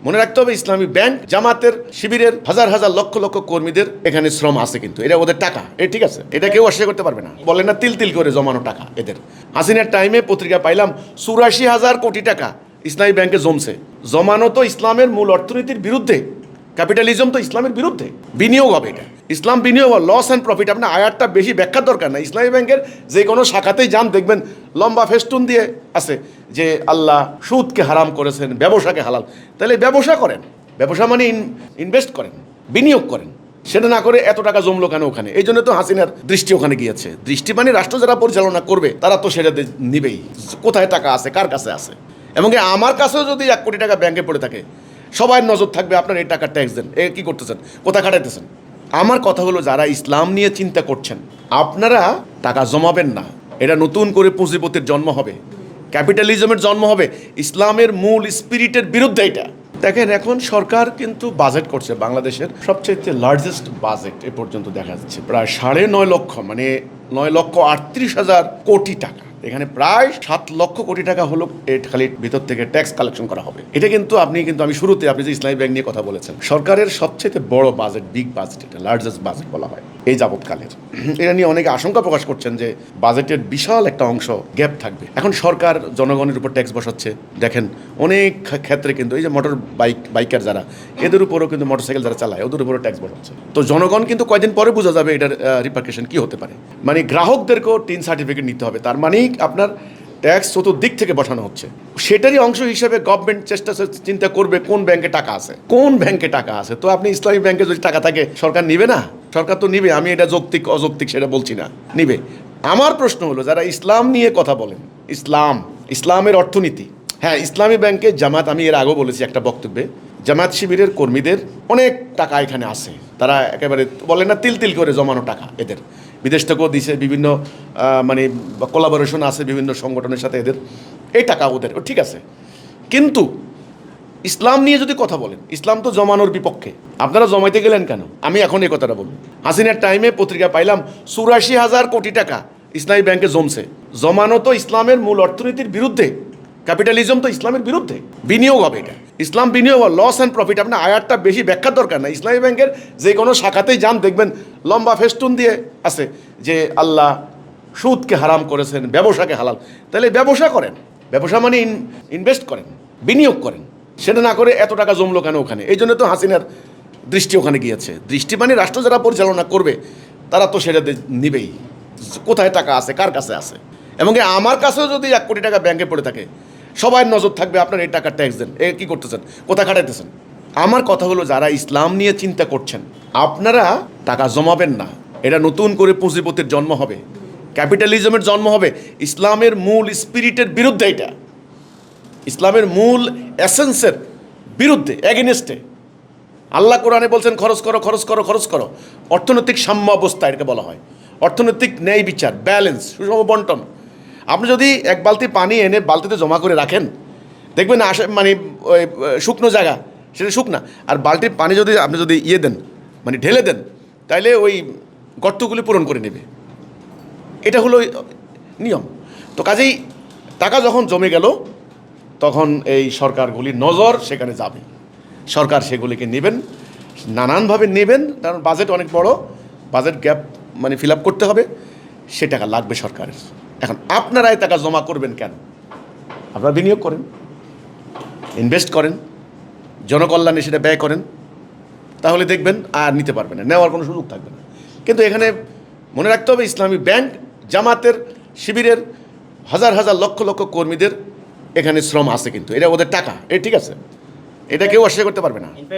মনে রাখতে হবে ইসলামী ব্যাংক, জামাতের, শিবিরের হাজার হাজার লক্ষ লক্ষ কর্মীদের এখানে শ্রম আছে, কিন্তু এটা ওদের টাকা, ঠিক আছে, এটা কেউ অস্বীকার করতে পারবে না। বলে না তিল তিল করে জমানো টাকা এদের। হাসিনার টাইমে পত্রিকা পাইলাম ৮৪,০০০ কোটি টাকা ইসলামী ব্যাংকে জমছে। জমানো তো ইসলামের মূল অর্থনীতির বিরুদ্ধে, ক্যাপিটালিজম তো ইসলামের বিরুদ্ধে। বিনিয়োগ হবে এটা, ইসলাম বিনিয়োগ, লস অ্যান্ড প্রফিট। আপনার আয়াতটা বেশি ব্যাখ্যার দরকার না। ইসলামী ব্যাংকের যে কোনো শাখাতেই যান দেখবেন লম্বা ফেস্টুন দিয়ে আছে যে আল্লাহ সুদকে হারাম করেছেন, ব্যবসাকে হালাল। তাহলে ব্যবসা করেন, ব্যবসা মানে ইনভেস্ট করেন, বিনিয়োগ করেন। সেটা না করে এত টাকা জমলো কেন ওখানে? এই জন্য তো হাসিনার দৃষ্টি ওখানে গিয়েছে। দৃষ্টি মানে রাষ্ট্র যারা পরিচালনা করবে তারা তো সেটা নিবেই, কোথায় টাকা আছে, কার কাছে আছে। এবং আমার কাছেও যদি ১ কোটি টাকা ব্যাংকে পড়ে থাকে, সবার নজর থাকবে আপনার এই টাকার ট্যাক্স দেন, কি করতেছেন, কোথায় খাটাইতেছেন। আমার কথা হলো, যারা ইসলাম নিয়ে চিন্তা করছেন, আপনারা টাকা জমাবেন না। এটা নতুন করে পুঁজিপতির জন্ম হবে, ক্যাপিটালিজমের জন্ম হবে, ইসলামের মূল স্পিরিটের বিরুদ্ধে এটা। দেখেন, এখন সরকার কিন্তু বাজেট করছে, বাংলাদেশের সবচেয়ে লার্জেস্ট বাজেট এ পর্যন্ত দেখা যাচ্ছে, প্রায় ৯.৫ লক্ষ, মানে ৯,৩৮,০০০ কোটি টাকা। এখানে প্রায় ৭ লক্ষ কোটি টাকা হলো খালি ভিতর থেকে ট্যাক্স কালেকশন করা হবে। এটা কিন্তু আমি শুরুতে আপনি যে ইসলামী ব্যাংক নিয়ে কথা বলেছেন, সরকারের সবচেয়ে বড় বাজেট, বিগ বাজেট, এটা লার্জেস্ট বাজেট বলা হয় এই যাবৎকালের। এটা নিয়ে অনেকে আশঙ্কা প্রকাশ করছেন যে বাজেটের বিশাল একটা অংশ গ্যাপ থাকবে। এখন সরকার জনগণের উপর ট্যাক্স বসাচ্ছে। দেখেন, অনেক ক্ষেত্রে কিন্তু এই যে বাইকার যারা, এদের উপরও কিন্তু মোটরসাইকেল যারা চালায়, ওদের উপরও ট্যাক্স বসাচ্ছে। তো জনগণ কিন্তু কয়দিন পরে বোঝা যাবে এটার রিপার্কেশন কি হতে পারে। মানে গ্রাহকদেরকেও টিন সার্টিফিকেট নিতে হবে, তার মানে আপনার ট্যাক্স চতুর্দিক থেকে বসানো হচ্ছে। সেটারই অংশ হিসেবে গভর্নমেন্ট চিন্তা করবে কোন ব্যাংকে টাকা আছে, কোন ব্যাংকে টাকা আছে। তো আপনি ইসলামী ব্যাংকে যদি টাকা থাকে, সরকার নিবে না? সরকার তো নিবে। আমি এটা যৌক্তিক অযৌক্তিক সেটা বলছি না, নিবে। আমার প্রশ্ন হলো, যারা ইসলাম নিয়ে কথা বলেন, ইসলামের অর্থনীতি, হ্যাঁ, ইসলামী ব্যাংকে জামাত, আমি এর আগেও বলেছি একটা বক্তব্যে, জামাত শিবিরের কর্মীদের অনেক টাকা এখানে আছে। তারা একেবারে বলে না তিল তিল করে জমানো টাকা এদের। বিদেশ থেকেও দিছে, বিভিন্ন মানে কোলাবোরেশন আছে বিভিন্ন সংগঠনের সাথে এদের, এই টাকা ওদের, ঠিক আছে। কিন্তু ইসলাম নিয়ে যদি কথা বলেন, ইসলাম তো জমানোর বিপক্ষে। আপনারা জমাইতে গেলেন কেন? আমি এখন এই কথাটা বলবো। হাসিনার টাইমে পত্রিকা পাইলাম ৮৪,০০০ কোটি টাকা ইসলামী ব্যাংকে জমছে। জমানো তো ইসলামের মূল অর্থনীতির বিরুদ্ধে, ক্যাপিটালিজম তো ইসলামের বিরুদ্ধে। বিনিয়োগ হবে এটা, ইসলাম বিনিয়োগ, লস অ্যান্ড প্রফিট। আপনার আয়াতটা বেশি ব্যাখ্যার দরকার না। ইসলামী ব্যাংকের যে কোনো শাখাতেই যান দেখবেন লম্বা ফেস্টুন দিয়ে আছে যে আল্লাহ সুদকে হারাম করেছেন, ব্যবসাকে হালাল। তাহলে ব্যবসা করেন, ব্যবসা মানে ইনভেস্ট করেন, বিনিয়োগ করেন। সেটা না করে এত টাকা জমলো কেন ওখানে? এই জন্য তো হাসিনার দৃষ্টি ওখানে গিয়েছে। দৃষ্টি মানে রাষ্ট্র যারা পরিচালনা করবে তারা তো সেটা নিবেই, কোথায় টাকা আছে, কার কাছে আছে। এবং আমার কাছেও যদি ১ কোটি টাকা ব্যাংকে পড়ে থাকে, সবার নজর থাকবে আপনার এই টাকার ট্যাক্স দেন, কি করতেছেন, কোথায় খাটাইতেছেন। আমার কথা হলো, যারা ইসলাম নিয়ে চিন্তা করছেন, আপনারা টাকা জমাবেন না। এটা নতুন করে পুঁজিপতির জন্ম হবে, ক্যাপিটালিজমের জন্ম হবে, ইসলামের মূল স্পিরিটের বিরুদ্ধে এটা, ইসলামের মূল এসেন্সের বিরুদ্ধে, এগেনস্টে। আল্লাহ কোরআনে বলছেন খরচ করো, খরচ করো, খরচ করো। অর্থনৈতিক সাম্য অবস্থা এটাকে বলা হয়, অর্থনৈতিক ন্যায় বিচার, ব্যালেন্স, সুষম বন্টন। আপনি যদি ১ বালতি পানি এনে বালতিতে জমা করে রাখেন, দেখবেন মানে ওই শুকনো জায়গা সেটা শুকনা, আর বালতির পানি যদি আপনি যদি দেন, মানে ঢেলে দেন, তাইলে ওই গর্তগুলি পূরণ করে নেবে। এটা হলো নিয়ম। তো কাজেই টাকা যখন জমে গেল, তখন এই সরকারগুলির নজর সেখানে যাবে, সরকার সেগুলিকে নেবেন, নানানভাবে নেবেন। কারণ বাজেট অনেক বড়, বাজেট গ্যাপ মানে ফিল আপ করতে হবে, সে টাকা লাগবে সরকারের। এখন আপনারা এই টাকা জমা করবেন কেন? আপনারা বিনিয়োগ করেন, ইনভেস্ট করেন, জনকল্যাণে সেটা ব্যয় করেন, তাহলে দেখবেন আর নিতে পারবে না, নেওয়ার কোনো সুযোগ থাকবে না। কিন্তু এখানে মনে রাখতে হবে, ইসলামী ব্যাংক, জামাতের, শিবিরের হাজার হাজার লক্ষ লক্ষ কর্মীদের এখানে শ্রম আছে, কিন্তু এটা ওদের টাকা, ঠিক আছে, এটা কেউ অস্বীকার করতে পারবে না।